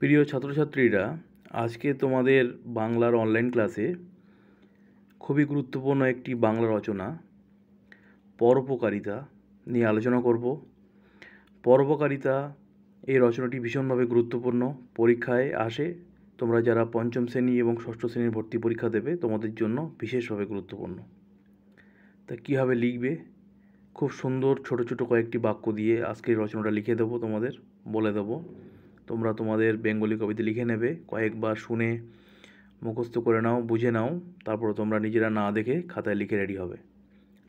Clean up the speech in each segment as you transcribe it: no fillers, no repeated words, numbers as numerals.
প্রিয় ছাত্রছাত্রীরা, আজকে তোমাদের বাংলার অনলাইন ক্লাসে খুবই গুরুত্বপূর্ণ একটি বাংলা রচনা পরোপকারিতা নিয়ে আলোচনা করব। পরোপকারিতা এই রচনাটি ভীষণভাবে গুরুত্বপূর্ণ, পরীক্ষায় আসে। তোমরা যারা পঞ্চম শ্রেণী এবং ষষ্ঠ শ্রেণীর ভর্তি পরীক্ষা দেবে তোমাদের জন্য বিশেষভাবে গুরুত্বপূর্ণ। তা কীভাবে লিখবে? খুব সুন্দর ছোট ছোট কয়েকটি বাক্য দিয়ে আজকের রচনাটা লিখে দেবো, তোমাদের বলে দেবো। তোমরা তোমাদের বেঙ্গলি কবিতা লিখে নেবে, কয়েকবার শুনে মুখস্থ করে নাও, বুঝে নাও, তারপর তোমরা নিজেরা না দেখে খাতায় লিখে রেডি হবে,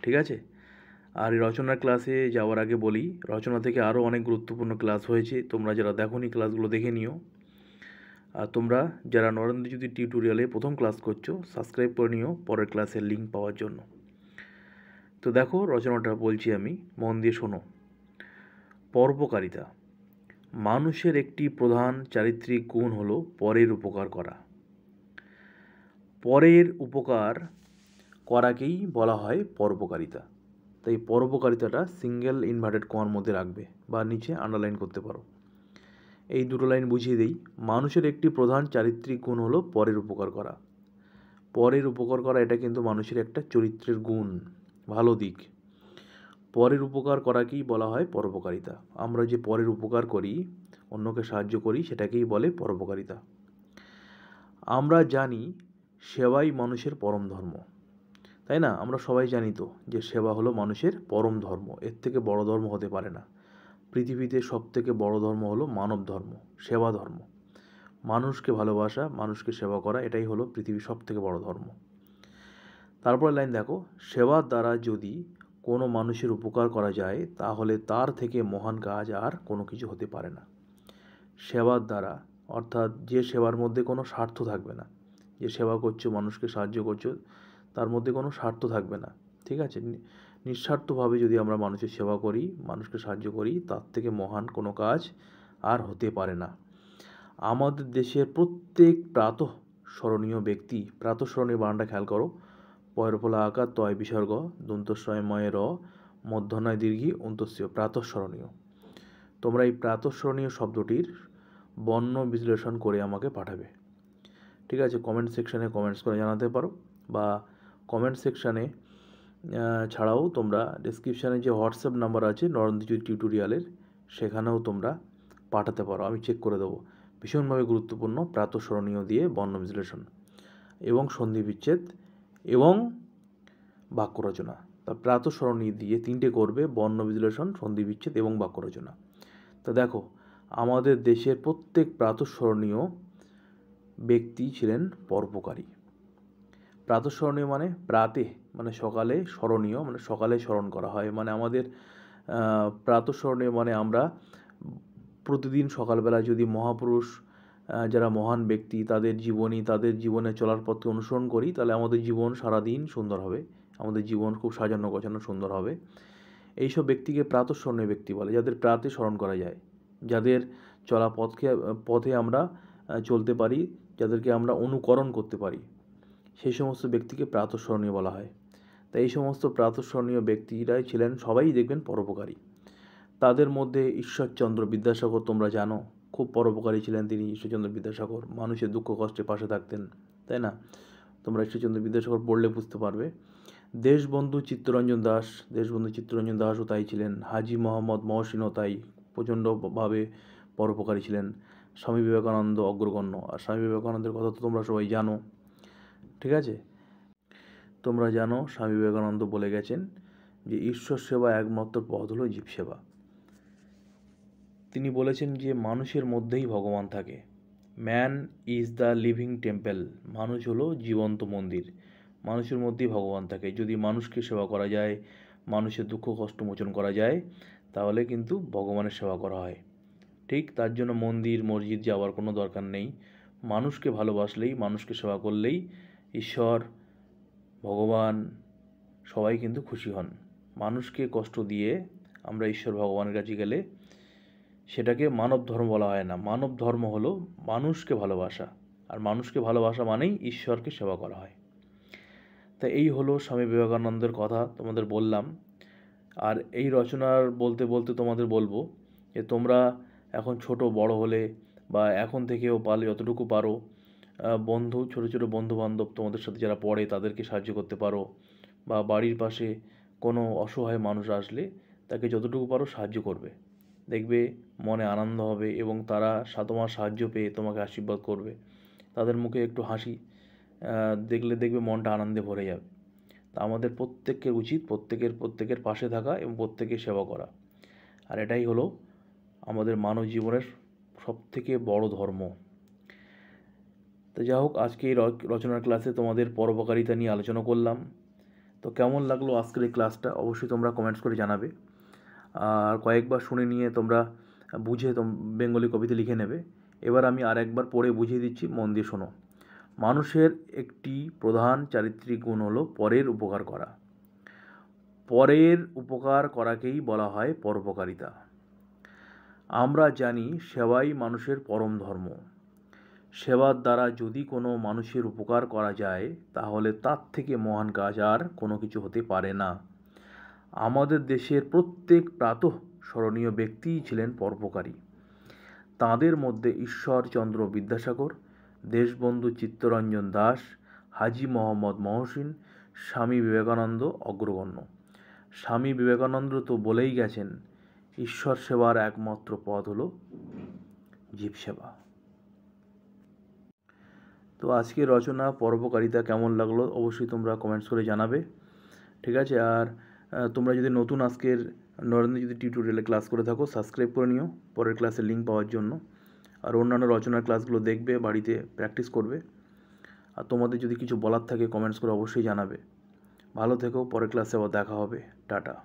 ঠিক আছে? আর এই রচনার ক্লাসে যাওয়ার আগে বলি, রচনা থেকে আরও অনেক গুরুত্বপূর্ণ ক্লাস হয়েছে, তোমরা যারা দেখোনি ক্লাসগুলো দেখে নিও। আর তোমরা যারা নরেন্দ্রজ্যোতি টিউটোরিয়ালে প্রথম ক্লাস করছো, সাবস্ক্রাইব করে নিও পরের ক্লাসের লিঙ্ক পাওয়ার জন্য। তো দেখো রচনাটা বলছি আমি, মন দিয়ে শোনো। পরোপকারিতা। মানুষের একটি প্রধান চারিত্রিক গুণ হলো পরের উপকার করা। পরের উপকার করাকেই বলা হয় পরোপকারিতা। তাই পরোপকারিতাটা সিঙ্গেল ইনভার্টেড কমার মধ্যে রাখবে বা নিচে আন্ডারলাইন করতে পারো। এই দুটো লাইন বুঝিয়ে দিই। মানুষের একটি প্রধান চারিত্রিক গুণ হলো পরের উপকার করা। পরের উপকার করা এটা কিন্তু মানুষের একটা চরিত্রের গুণ, ভালো দিক। পরের উপকার করাকেই বলা হয় পরোপকারিতা। আমরা যে পরের উপকার করি, অন্যকে সাহায্য করি, সেটাকেই বলে পরোপকারিতা। আমরা জানি সেবাই মানুষের পরম ধর্ম, তাই না? আমরা সবাই জানি তো যে সেবা হলো মানুষের পরম ধর্ম, এর থেকে বড় ধর্ম হতে পারে না। পৃথিবীতে সব থেকে বড় ধর্ম হলো মানব ধর্ম, সেবা ধর্ম। মানুষকে ভালোবাসা, মানুষকে সেবা করা, এটাই হলো পৃথিবীর সব থেকে বড় ধর্ম। তারপরে লাইন দেখো, সেবার দ্বারা যদি কোনো মানুষের উপকার করা যায় তাহলে তার থেকে মহান কাজ আর কোনো কিছু হতে পারে না। সেবার দ্বারা অর্থাৎ যে সেবার মধ্যে কোনো স্বার্থ থাকবে না, যে সেবা করছো, মানুষকে সাহায্য করছো, তার মধ্যে কোনো স্বার্থ থাকবে না, ঠিক আছে? নিঃস্বার্থভাবে যদি আমরা মানুষের সেবা করি, মানুষকে সাহায্য করি, তার থেকে মহান কোনো কাজ আর হতে পারে না। আমাদের দেশের প্রত্যেক প্রাতঃস্মরণীয় ব্যক্তি, প্রাতঃস্মরণীয় বানানটা খেয়াল করো, পয়ের ফলা আকার, তয় বিসর্গ, দন্তস্বয় ময় র, মধ্যনয় দীর্ঘী, অন্তস্য, প্রাতঃস্মরণীয়। তোমরা এই প্রাতঃস্মরণীয় শব্দটির বর্ণ বিশ্লেষণ করে আমাকে পাঠাবে, ঠিক আছে? কমেন্ট সেকশানে কমেন্টস করে জানাতে পারো, বা কমেন্ট সেকশানে ছাড়াও তোমরা ডেসক্রিপশানে যে হোয়াটসঅ্যাপ নাম্বার আছে নরেন্দ্রজ্যোতি টিউটোরিয়ালের, সেখানেও তোমরা পাঠাতে পারো, আমি চেক করে দেবো। ভীষণভাবে গুরুত্বপূর্ণ প্রাতঃস্মরণীয় দিয়ে বর্ণ বিশ্লেষণ এবং সন্ধি বিচ্ছেদ এবং বাক্য রচনা। তা প্রাতঃস্মরণীয় দিয়ে তিনটে করবে, বর্ণ বিশ্লেষণ, সন্ধি বিচ্ছেদ এবং বাক্য রচনা। তা দেখো, আমাদের দেশের প্রত্যেক প্রাতঃস্মরণীয় ব্যক্তি ছিলেন পরোপকারী। প্রাতঃস্মরণীয় মানে প্রাতে মানে সকালে, স্মরণীয় মানে সকালে স্মরণ করা হয়, মানে আমাদের প্রাতঃস্মরণীয় মানে আমরা প্রতিদিন সকালবেলা যদি মহাপুরুষ, যারা মহান ব্যক্তি, তাদের জীবনী, তাদের জীবনে চলার পথকে অনুসরণ করি, তাহলে আমাদের জীবন সারাদিন সুন্দর হবে, আমাদের জীবন খুব সাজানো গোছানো সুন্দর হবে। এইসব ব্যক্তিকে প্রাতঃস্মরণীয় ব্যক্তি বলে, যাদের প্রাতে স্মরণ করা যায়, যাদের চলা পথে আমরা চলতে পারি, যাদেরকে আমরা অনুকরণ করতে পারি, সেই সমস্ত ব্যক্তিকে প্রাতঃস্মরণীয় বলা হয়। তাই এই সমস্ত প্রাতঃস্মরণীয় ব্যক্তিরাই ছিলেন, সবাই দেখবেন পরোপকারী। তাদের মধ্যে ঈশ্বরচন্দ্র বিদ্যাসাগর তোমরা জানো, খুব পরোপকারী ছিলেন তিনি। ঈশ্বরচন্দ্র বিদ্যাসাগর মানুষের দুঃখ কষ্টে পাশে থাকতেন, তাই না? তোমরা ঈশ্বরচন্দ্র বিদ্যাসাগর পড়লে বুঝতে পারবে। দেশবন্ধু চিত্তরঞ্জন দাসও তাই ছিলেন। হাজী মোহাম্মদ মহসিনও তাই, প্রচণ্ডভাবে পরোপকারী ছিলেন। স্বামী বিবেকানন্দ অগ্রগণ্য। আর স্বামী বিবেকানন্দের কথা তো তোমরা সবাই জানো, ঠিক আছে? তোমরা জানো স্বামী বিবেকানন্দ বলে গেছেন যে ঈশ্বর সেবা একমাত্র পথ হলো জীব সেবা। তিনি বলেছেন যে মানুষের মধ্যেই ভগবান থাকে। Man is the living temple, মানুষ হলো জীবন্ত মন্দির, মানুষের মধ্যেই ভগবান থাকে। যদি মানুষকে সেবা করা যায়, মানুষের দুঃখ কষ্ট মোচন করা যায়, তাহলে কিন্তু ভগবানের সেবা করা হয়। ঠিক তার জন্য মন্দির মসজিদ যাওয়ার কোনো দরকার নেই। মানুষকে ভালোবাসলেই, মানুষকে সেবা করলেই ঈশ্বর, ভগবান সবাই কিন্তু খুশি হন। মানুষকে কষ্ট দিয়ে আমরা ঈশ্বর ভগবানের কাছে গেলে সেটাকে মানব ধর্ম বলা হয় না। মানব ধর্ম হলো মানুষকে ভালোবাসা, আর মানুষকে ভালোবাসা মানেই ঈশ্বরকে সেবা করা হয়। তা এই হলো স্বামী বিবেকানন্দের কথা তোমাদের বললাম। আর এই রচনার বলতে বলতে তোমাদের বলবো যে তোমরা এখন ছোট বড় হলে বা এখন থেকেও পারলে যতটুকু পারো বন্ধু, ছোটো ছোটো বন্ধুবান্ধব তোমাদের সাথে যারা পড়ে তাদেরকে সাহায্য করতে পারো, বা বাড়ির পাশে কোনো অসহায় মানুষ আসলে তাকে যতটুকু পারো সাহায্য করবে। দেখবে মনে আনন্দ হবে এবং তারা তোমার সাহায্য পেয়ে তোমাকে আশীর্বাদ করবে। তাদের মুখে একটু হাসি দেখবে মনটা আনন্দে ভরে যাবে। তা আমাদের প্রত্যেকের উচিত প্রত্যেকের পাশে থাকা এবং প্রত্যেকের সেবা করা। আর এটাই হলো আমাদের মানব জীবনের সবথেকে বড় ধর্ম। তো যাই হোক, আজকে এই রচনার ক্লাসে তোমাদের পরোপকারিতা নিয়ে আলোচনা করলাম। তো কেমন লাগলো আজকের এই ক্লাসটা অবশ্যই তোমরা কমেন্টস করে জানাবে। আর কয়েকবার শুনে নিয়ে তোমরা বুঝে বেঙ্গলি কবিতা লিখে নেবে। এবার আমি আরেকবার পড়ে বুঝিয়ে দিচ্ছি, মন দিয়ে শোনো। মানুষের একটি প্রধান চারিত্রিক গুণ হলো পরের উপকার করা। পরের উপকার করাকেই বলা হয় পরোপকারিতা। আমরা জানি সেবাই মানুষের পরম ধর্ম। সেবার দ্বারা যদি কোনো মানুষের উপকার করা যায় তাহলে তার থেকে মহান কাজ আর কোনো কিছু হতে পারে না। আমাদের দেশের প্রত্যেক প্রাতঃ স্মরণীয় ব্যক্তিই ছিলেন পরোপকারী। তাঁদের মধ্যে ঈশ্বরচন্দ্র বিদ্যাসাগর, দেশবন্ধু চিত্তরঞ্জন দাস, হাজী মোহাম্মদ মহসিন, স্বামী বিবেকানন্দ অগ্রগণ্য। স্বামী বিবেকানন্দ তো বলেই গেছেন, ঈশ্বর সেবার একমাত্র পথ হলো জীব সেবা। তো আজকের রচনা পরোপকারিতা কেমন লাগলো অবশ্যই তোমরা কমেন্টস করে জানাবে, ঠিক আছে? আর তোমরা যদি নতুন আজকের নরেন্দ্র যদি টিউটোরিয়ালে ক্লাস করে থাকো সাবস্ক্রাইব করে নিও পরের ক্লাসের লিঙ্ক পাওয়ার জন্য। আর অন্যান্য রচনার ক্লাসগুলো দেখবে, বাড়িতে প্র্যাকটিস করবে। আর তোমাদের যদি কিছু বলার থাকে কমেন্টস করে অবশ্যই জানাবে। ভালো থেকো, পরের ক্লাসে আবার দেখা হবে। টাটা।